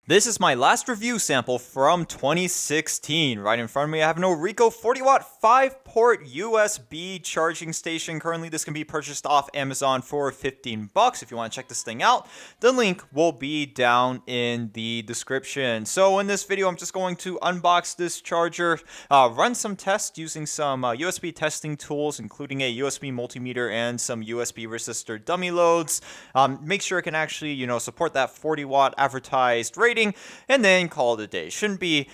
This is my last review sample from 2016. Right in front of me, I have an ORICO 40-watt 5-port USB charging station. Currently, this can be purchased off Amazon for $15. If you want to check this thing out, the link will be down in the description. So in this video, I'm just going to unbox this charger, run some tests using some USB testing tools, including a USB multimeter and some USB resistor dummy loads. Make sure it can actually, support that 40-watt advertised rating, and then call it a day. Shouldn't be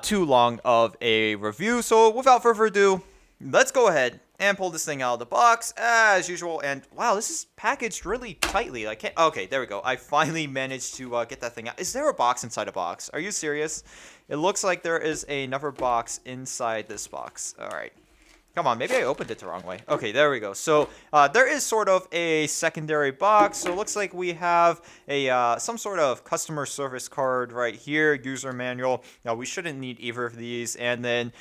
too long of a review. So without further ado, let's go ahead and pull this thing out of the box as usual. And wow, this is packaged really tightly. I can't. Okay, there we go. I finally managed to get that thing out. Is there a box inside a box? Are you serious? It looks like there is another box inside this box. All right. Come on, maybe I opened it the wrong way. Okay, there we go. So there is sort of a secondary box. So it looks like we have a some sort of customer service card right here, user manual. Now we shouldn't need either of these. And then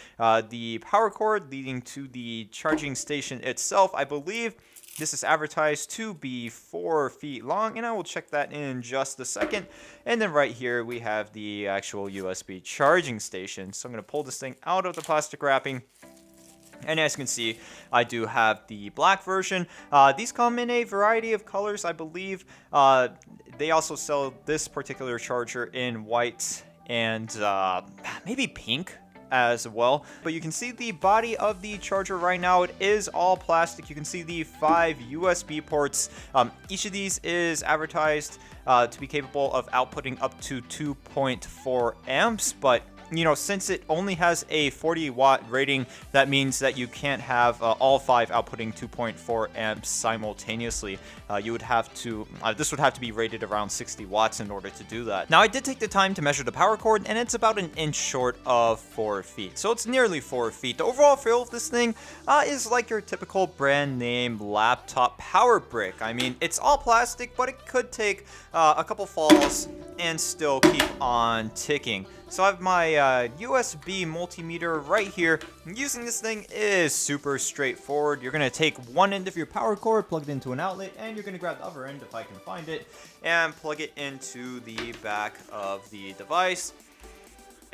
the power cord leading to the charging station itself. I believe this is advertised to be 4 feet long, and I will check that in just a second. And then right here we have the actual USB charging station. So I'm going to pull this thing out of the plastic wrapping. And as you can see, I do have the black version. These come in a variety of colors, I believe. They also sell this particular charger in white and maybe pink as well. But you can see the body of the charger right now. It is all plastic. You can see the 5 USB ports. Each of these is advertised to be capable of outputting up to 2.4 amps, but since it only has a 40-watt rating, that means that you can't have all 5 outputting 2.4 amps simultaneously. You would have to, this would have to be rated around 60 watts in order to do that. Now, I did take the time to measure the power cord, and it's about 1 inch short of 4 feet. So it's nearly 4 feet. The overall feel of this thing is like your typical brand name laptop power brick. I mean, it's all plastic, but it could take a couple falls and still keep on ticking. So I have my USB multimeter right here. Using this thing is super straightforward. You're going to take one end of your power cord, plug it into an outlet, and you're going to grab the other end, if I can find it, and plug it into the back of the device.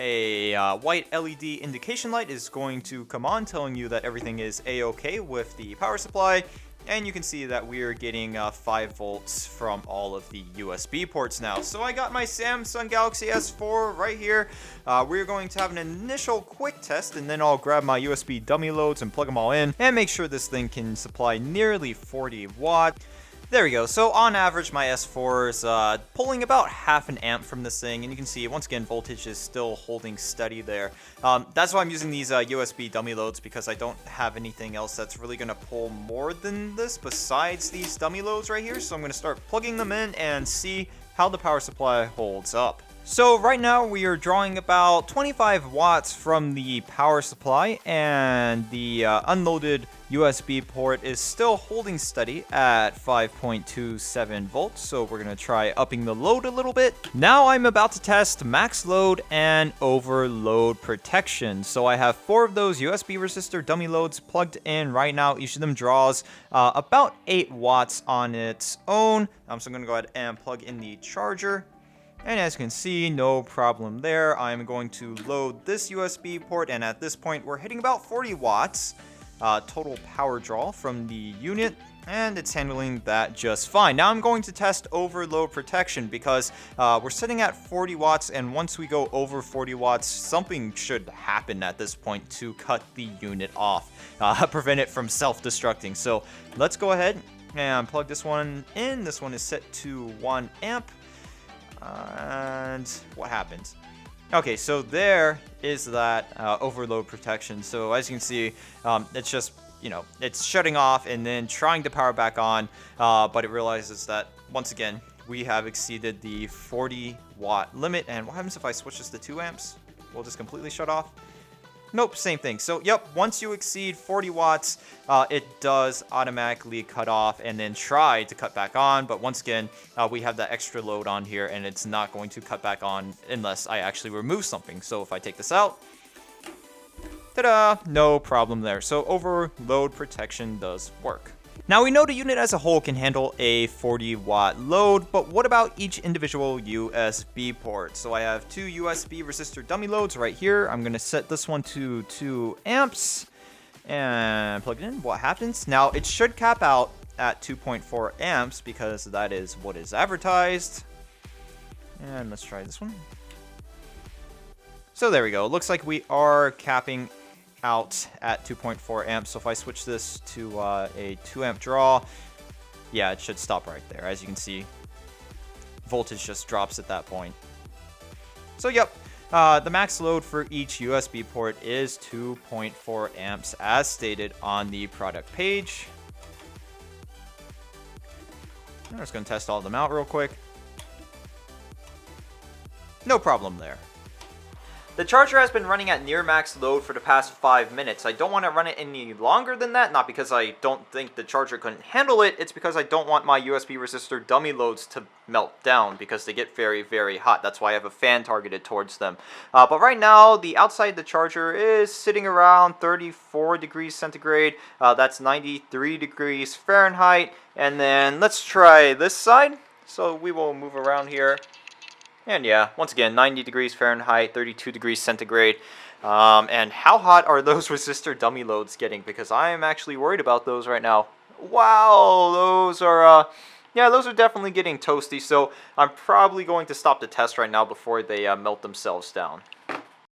A white LED indication light is going to come on, telling you that everything is A-OK with the power supply. And you can see that we're getting 5 volts from all of the USB ports now. So I got my Samsung Galaxy S4 right here. We're going to have an initial quick test, and then I'll grab my USB dummy loads and plug them all in and make sure this thing can supply nearly 40 watts. There we go. So on average, my S4 is pulling about half an amp from this thing, and you can see once again voltage is still holding steady there. That's why I'm using these USB dummy loads, because I don't have anything else that's really going to pull more than this besides these dummy loads right here. So I'm going to start plugging them in and see how the power supply holds up. So right now we are drawing about 25 watts from the power supply, and the unloaded USB port is still holding steady at 5.27 volts. So we're going to try upping the load a little bit. Now I'm about to test max load and overload protection. So I have 4 of those USB resistor dummy loads plugged in right now. Each of them draws about 8 watts on its own. So I'm going to go ahead and plug in the charger. And as you can see, no problem there. I'm going to load this USB port, and at this point we're hitting about 40 watts total power draw from the unit, and it's handling that just fine. Now I'm going to test overload protection, because we're sitting at 40 watts, and once we go over 40 watts, something should happen at this point to cut the unit off, prevent it from self-destructing. So let's go ahead and plug this one in. This one is set to 1 amp. And what happens? Okay, so there is that overload protection. So as you can see, it's just, it's shutting off and then trying to power back on, but it realizes that once again we have exceeded the 40 watt limit. And what happens if I switch this to 2 amps? Will this completely shut off? Nope, same thing. So, yep, once you exceed 40 watts, it does automatically cut off and then try to cut back on. But once again, we have that extra load on here, and it's not going to cut back on unless I actually remove something. So if I take this out, ta-da, no problem there. So overload protection does work. Now we know the unit as a whole can handle a 40-watt load, but what about each individual USB port? So I have two USB resistor dummy loads right here. I'm going to set this one to 2 amps and plug it in. What happens? Now it should cap out at 2.4 amps because that is what is advertised. And let's try this one. So there we go. It looks like we are capping out at 2.4 amps. So if I switch this to a 2 amp draw, yeah, it should stop right there. As you can see, voltage just drops at that point. So yep, the max load for each USB port is 2.4 amps as stated on the product page. I'm just going to test all of them out real quick. No problem there. The charger has been running at near max load for the past 5 minutes. I don't want to run it any longer than that, not because I don't think the charger couldn't handle it, it's because I don't want my USB resistor dummy loads to melt down because they get very, very hot. That's why I have a fan targeted towards them. But right now, the outside of the charger is sitting around 34 degrees centigrade. That's 93 degrees Fahrenheit. And then let's try this side. So we will move around here. And yeah, once again, 90 degrees Fahrenheit, 32 degrees centigrade. And how hot are those resistor dummy loads getting? Because I am actually worried about those right now. Wow, those are, yeah, those are definitely getting toasty. So I'm probably going to stop the test right now before they melt themselves down.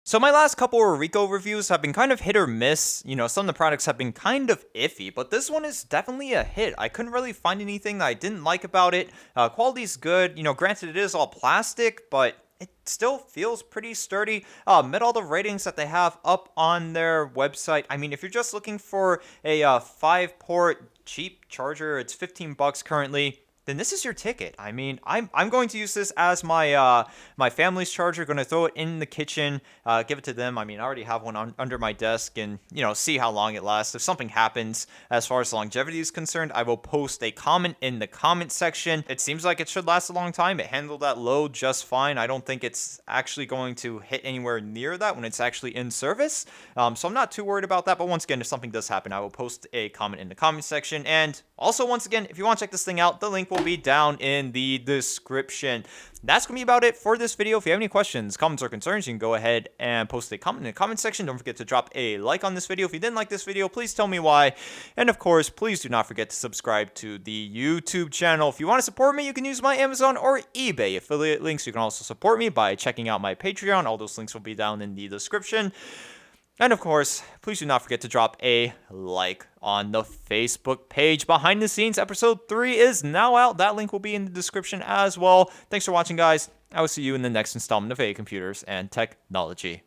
So my last couple of ORICO reviews have been kind of hit or miss. You know, some of the products have been kind of iffy, but this one is definitely a hit. I couldn't really find anything that I didn't like about it. Quality's good. You know, granted it is all plastic, but it still feels pretty sturdy. Met all the ratings that they have up on their website. I mean, if you're just looking for a 5-port cheap charger, it's 15 bucks currently. Then this is your ticket. I mean, I'm going to use this as my my family's charger. Going to throw it in the kitchen, give it to them. I mean, I already have one under my desk, and you know, see how long it lasts. If something happens as far as longevity is concerned, I will post a comment in the comment section. It seems like it should last a long time. It handled that load just fine. I don't think it's actually going to hit anywhere near that when it's actually in service. So I'm not too worried about that. But once again, if something does happen, I will post a comment in the comment section. And also, once again, if you want to check this thing out, the link will be down in the description. That's going to be about it for this video. If you have any questions, comments, or concerns, you can go ahead and post a comment in the comment section. Don't forget to drop a like on this video. If you didn't like this video, please tell me why. And of course, please do not forget to subscribe to the YouTube channel. If you want to support me, you can use my Amazon or eBay affiliate links. You can also support me by checking out my Patreon. All those links will be down in the description. And of course, please do not forget to drop a like on the Facebook page. Behind the Scenes episode 3 is now out. That link will be in the description as well. Thanks for watching, guys. I will see you in the next installment of A Computers and Technology.